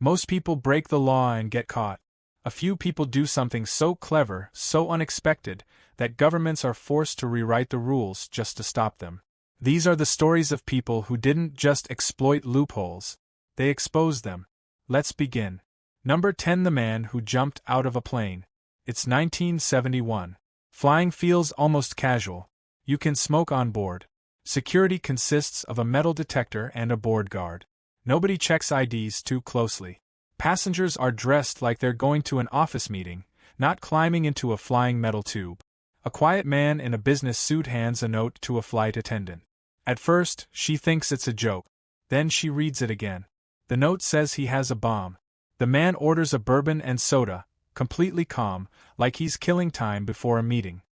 Most people break the law and get caught. A few people do something so clever, so unexpected, that governments are forced to rewrite the rules just to stop them. These are the stories of people who didn't just exploit loopholes, they exposed them. Let's begin. Number 10. The man who jumped out of a plane. It's 1971. Flying feels almost casual. You can smoke on board. Security consists of a metal detector and a board guard. Nobody checks IDs too closely. Passengers are dressed like they're going to an office meeting, not climbing into a flying metal tube. A quiet man in a business suit hands a note to a flight attendant. At first, she thinks it's a joke. Then she reads it again. The note says he has a bomb. The man orders a bourbon and soda, completely calm, like he's killing time before a meeting.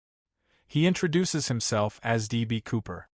He introduces himself as D.B. Cooper.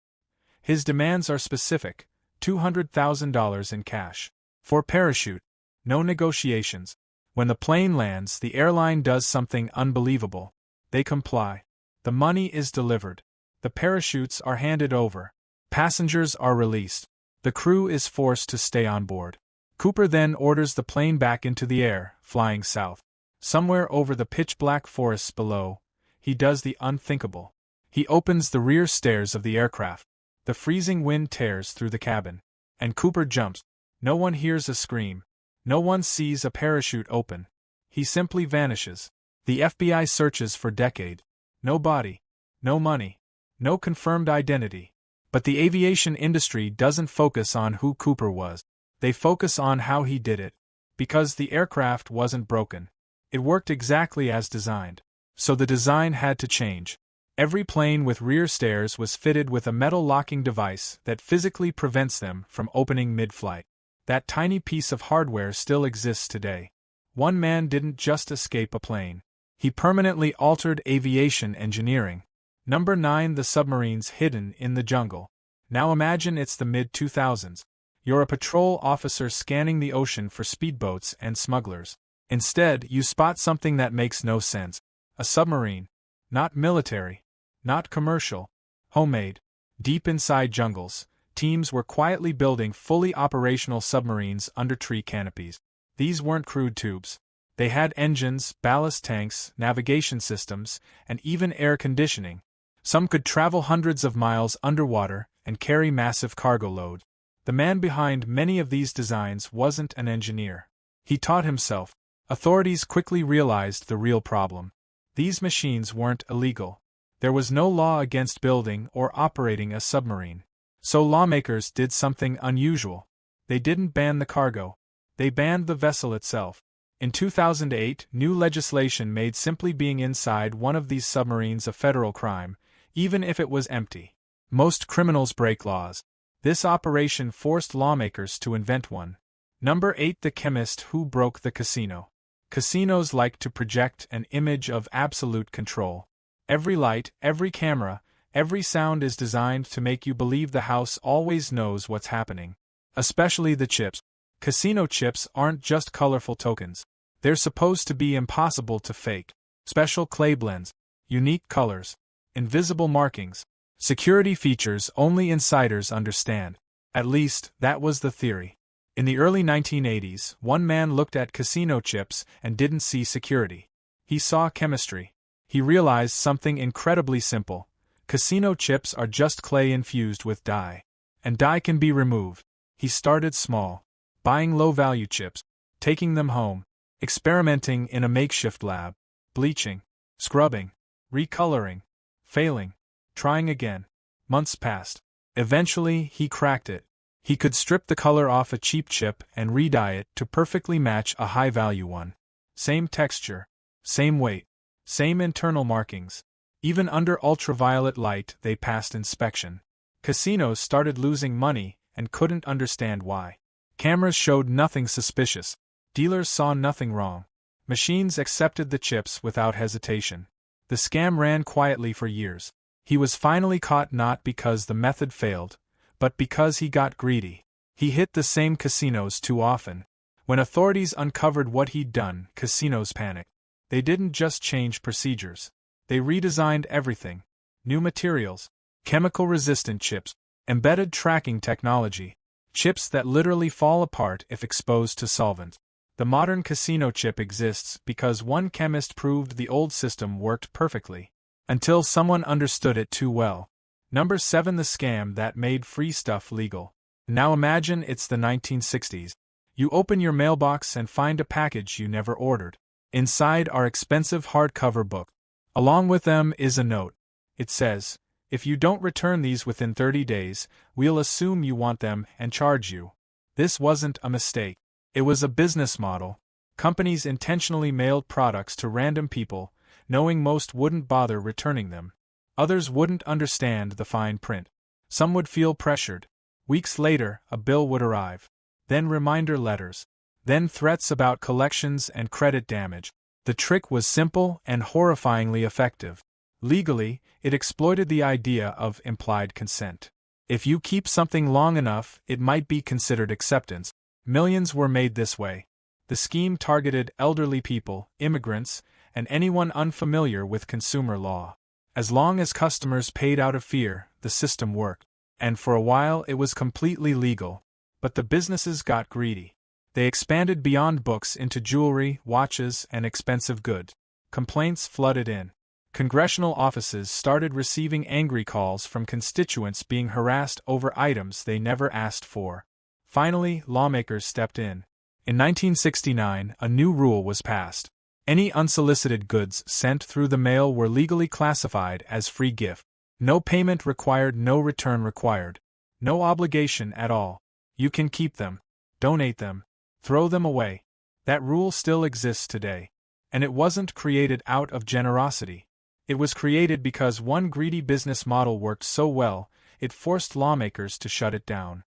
His demands are specific: $200,000 in cash. For parachute. No negotiations. When the plane lands, the airline does something unbelievable. They comply. The money is delivered. The parachutes are handed over. Passengers are released. The crew is forced to stay on board. Cooper then orders the plane back into the air, flying south. Somewhere over the pitch-black forests below, he does the unthinkable. He opens the rear stairs of the aircraft. The freezing wind tears through the cabin. And Cooper jumps. No one hears a scream. No one sees a parachute open. He simply vanishes. The FBI searches for decades. No body. No money. No confirmed identity. But the aviation industry doesn't focus on who Cooper was. They focus on how he did it. Because the aircraft wasn't broken. It worked exactly as designed. So the design had to change. Every plane with rear stairs was fitted with a metal locking device that physically prevents them from opening mid-flight. That tiny piece of hardware still exists today. One man didn't just escape a plane. He permanently altered aviation engineering. Number 9. The submarines hidden in the jungle. Now imagine it's the mid-2000s. You're a patrol officer scanning the ocean for speedboats and smugglers. Instead, you spot something that makes no sense. A submarine. Not military. Not commercial. Homemade. Deep inside jungles, teams were quietly building fully operational submarines under tree canopies. These weren't crude tubes. They had engines, ballast tanks, navigation systems, and even air conditioning. Some could travel hundreds of miles underwater and carry massive cargo loads. The man behind many of these designs wasn't an engineer. He taught himself. Authorities quickly realized the real problem. These machines weren't illegal. There was no law against building or operating a submarine. So lawmakers did something unusual. They didn't ban the cargo. They banned the vessel itself. In 2008, new legislation made simply being inside one of these submarines a federal crime, even if it was empty. Most criminals break laws. This operation forced lawmakers to invent one. Number 8. The chemist who broke the casino. Casinos like to project an image of absolute control. Every light, every camera, every sound is designed to make you believe the house always knows what's happening. Especially the chips. Casino chips aren't just colorful tokens. They're supposed to be impossible to fake. Special clay blends, unique colors, invisible markings, security features only insiders understand. At least, that was the theory. In the early 1980s, one man looked at casino chips and didn't see security. He saw chemistry. He realized something incredibly simple. Casino chips are just clay infused with dye. And dye can be removed. He started small. Buying low-value chips. Taking them home. Experimenting in a makeshift lab. Bleaching. Scrubbing. Recoloring. Failing. Trying again. Months passed. Eventually, he cracked it. He could strip the color off a cheap chip and re-dye it to perfectly match a high-value one. Same texture. Same weight. Same internal markings. Even under ultraviolet light they passed inspection. Casinos started losing money and couldn't understand why. Cameras showed nothing suspicious. Dealers saw nothing wrong. Machines accepted the chips without hesitation. The scam ran quietly for years. He was finally caught not because the method failed, but because he got greedy. He hit the same casinos too often. When authorities uncovered what he'd done, casinos panicked. They didn't just change procedures. They redesigned everything. New materials, chemical-resistant chips, embedded tracking technology, chips that literally fall apart if exposed to solvent. The modern casino chip exists because one chemist proved the old system worked perfectly. Until someone understood it too well. Number 7. The scam that made free stuff legal. Now imagine it's the 1960s. You open your mailbox and find a package you never ordered. Inside are expensive hardcover books. Along with them is a note. It says, "If you don't return these within 30 days, we'll assume you want them and charge you." This wasn't a mistake. It was a business model. Companies intentionally mailed products to random people, knowing most wouldn't bother returning them. Others wouldn't understand the fine print. Some would feel pressured. Weeks later, a bill would arrive. Then reminder letters. Then threats about collections and credit damage. The trick was simple and horrifyingly effective. Legally, it exploited the idea of implied consent. If you keep something long enough, it might be considered acceptance. Millions were made this way. The scheme targeted elderly people, immigrants, and anyone unfamiliar with consumer law. As long as customers paid out of fear, the system worked. And for a while it was completely legal. But the businesses got greedy. They expanded beyond books into jewelry, watches, and expensive goods. Complaints flooded in. Congressional offices started receiving angry calls from constituents being harassed over items they never asked for. Finally, lawmakers stepped in. In 1969, a new rule was passed. Any unsolicited goods sent through the mail were legally classified as free gift. No payment required, no return required. No obligation at all. You can keep them, donate them, throw them away. That rule still exists today. And it wasn't created out of generosity. It was created because one greedy business model worked so well, it forced lawmakers to shut it down.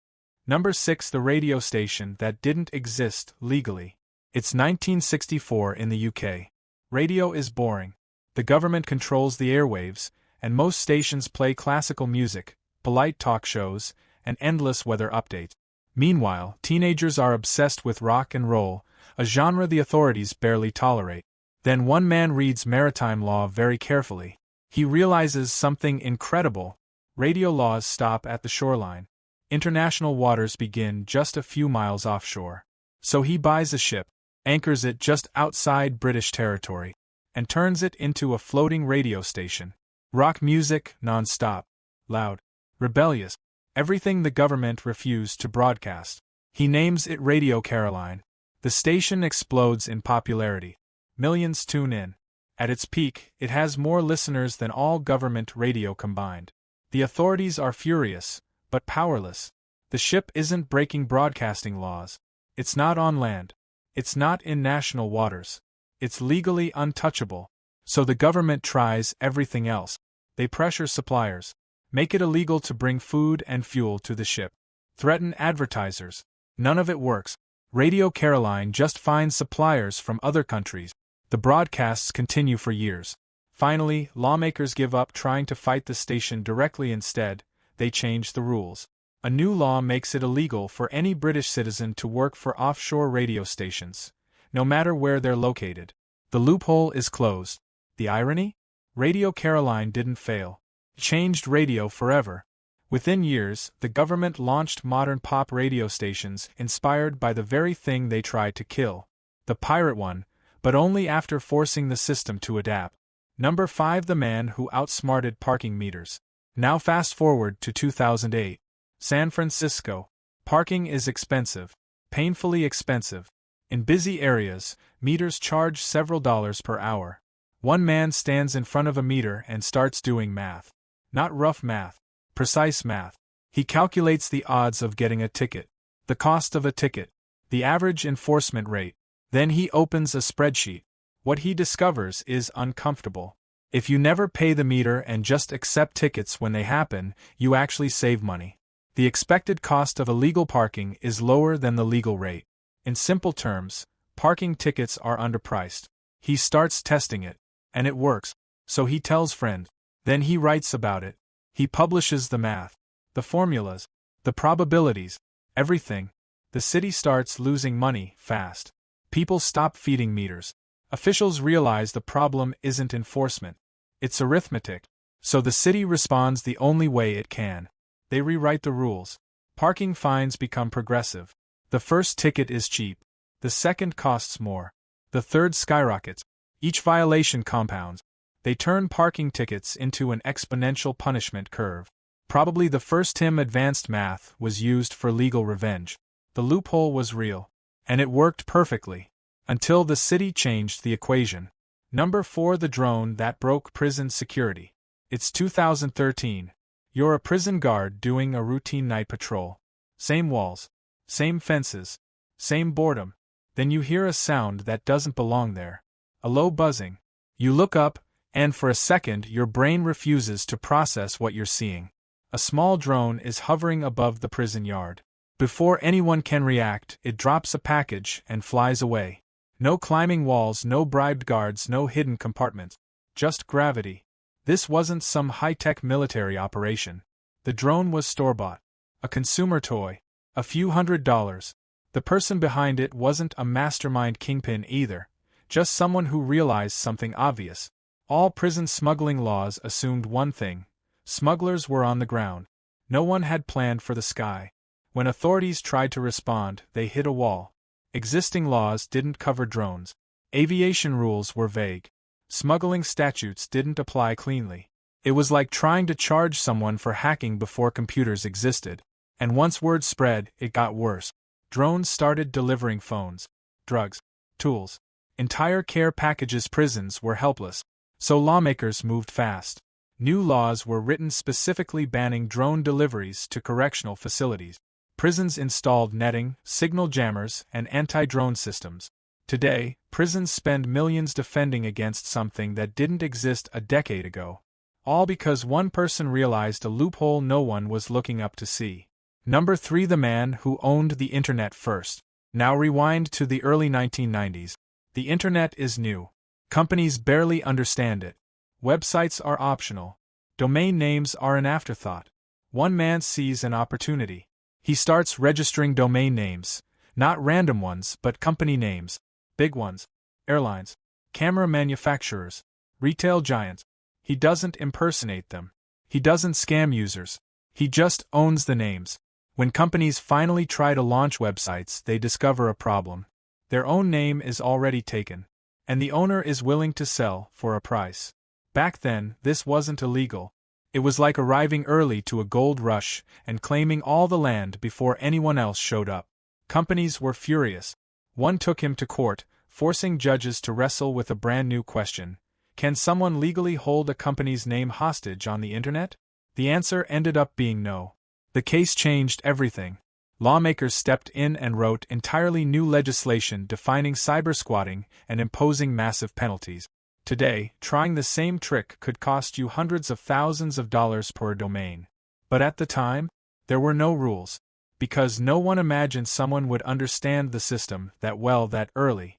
Number 6. The radio station that didn't exist legally. It's 1964 in the UK. Radio is boring. The government controls the airwaves, and most stations play classical music, polite talk shows, and endless weather updates. Meanwhile, teenagers are obsessed with rock and roll, a genre the authorities barely tolerate. Then one man reads maritime law very carefully. He realizes something incredible. Radio laws stop at the shoreline. International waters begin just a few miles offshore. So he buys a ship, anchors it just outside British territory, and turns it into a floating radio station. Rock music, non-stop, loud, rebellious, everything the government refused to broadcast. He names it Radio Caroline. The station explodes in popularity. Millions tune in. At its peak, it has more listeners than all government radio combined. The authorities are furious, but powerless. The ship isn't breaking broadcasting laws. It's not on land. It's not in national waters. It's legally untouchable. So the government tries everything else. They pressure suppliers. Make it illegal to bring food and fuel to the ship. Threaten advertisers. None of it works. Radio Caroline just finds suppliers from other countries. The broadcasts continue for years. Finally, lawmakers give up trying to fight the station directly. Instead, they change the rules. A new law makes it illegal for any British citizen to work for offshore radio stations, no matter where they're located. The loophole is closed. The irony? Radio Caroline didn't fail. It changed radio forever. Within years, the government launched modern pop radio stations inspired by the very thing they tried to kill. The pirate one, but only after forcing the system to adapt. Number 5. The man who outsmarted parking meters. Now fast forward to 2008. San Francisco. Parking is expensive. Painfully expensive. In busy areas, meters charge several dollars per hour. One man stands in front of a meter and starts doing math. Not rough math. Precise math. He calculates the odds of getting a ticket. The cost of a ticket. The average enforcement rate. Then he opens a spreadsheet. What he discovers is uncomfortable. If you never pay the meter and just accept tickets when they happen, you actually save money. The expected cost of illegal parking is lower than the legal rate. In simple terms, parking tickets are underpriced. He starts testing it, and it works. So he tells friends. Then he writes about it. He publishes the math, the formulas, the probabilities, everything. The city starts losing money fast. People stop feeding meters. Officials realize the problem isn't enforcement. It's arithmetic. So the city responds the only way it can. They rewrite the rules. Parking fines become progressive. The first ticket is cheap. The second costs more. The third skyrockets. Each violation compounds. They turn parking tickets into an exponential punishment curve. Probably the first time advanced math was used for legal revenge. The loophole was real. And it worked perfectly. Until the city changed the equation. Number 4. The drone that broke prison security. It's 2013. You're a prison guard doing a routine night patrol. Same walls. Same fences. Same boredom. Then you hear a sound that doesn't belong there. A low buzzing. You look up, and for a second your brain refuses to process what you're seeing. A small drone is hovering above the prison yard. Before anyone can react, it drops a package and flies away. No climbing walls, no bribed guards, no hidden compartments. Just gravity. This wasn't some high-tech military operation. The drone was store-bought. A consumer toy. A few $100s. The person behind it wasn't a mastermind kingpin either, just someone who realized something obvious. All prison smuggling laws assumed one thing: smugglers were on the ground. No one had planned for the sky. When authorities tried to respond, they hit a wall. Existing laws didn't cover drones. Aviation rules were vague. Smuggling statutes didn't apply cleanly. It was like trying to charge someone for hacking before computers existed. And once word spread, it got worse. Drones started delivering phones, drugs, tools, entire care packages. Prisons were helpless. So lawmakers moved fast. New laws were written specifically banning drone deliveries to correctional facilities. Prisons installed netting, signal jammers, and anti-drone systems. Today, prisons spend millions defending against something that didn't exist a decade ago. All because one person realized a loophole no one was looking up to see. Number 3. The man who owned the internet first. Now rewind to the early 1990s. The internet is new. Companies barely understand it. Websites are optional. Domain names are an afterthought. One man sees an opportunity. He starts registering domain names, not random ones but company names. Big ones. Airlines. Camera manufacturers. Retail giants. He doesn't impersonate them. He doesn't scam users. He just owns the names. When companies finally try to launch websites, they discover a problem. Their own name is already taken. And the owner is willing to sell for a price. Back then, this wasn't illegal. It was like arriving early to a gold rush and claiming all the land before anyone else showed up. Companies were furious. One took him to court, forcing judges to wrestle with a brand new question. Can someone legally hold a company's name hostage on the internet? The answer ended up being no. The case changed everything. Lawmakers stepped in and wrote entirely new legislation defining cybersquatting and imposing massive penalties. Today, trying the same trick could cost you hundreds of thousands of dollars per domain. But at the time, there were no rules. Because no one imagined someone would understand the system that well that early.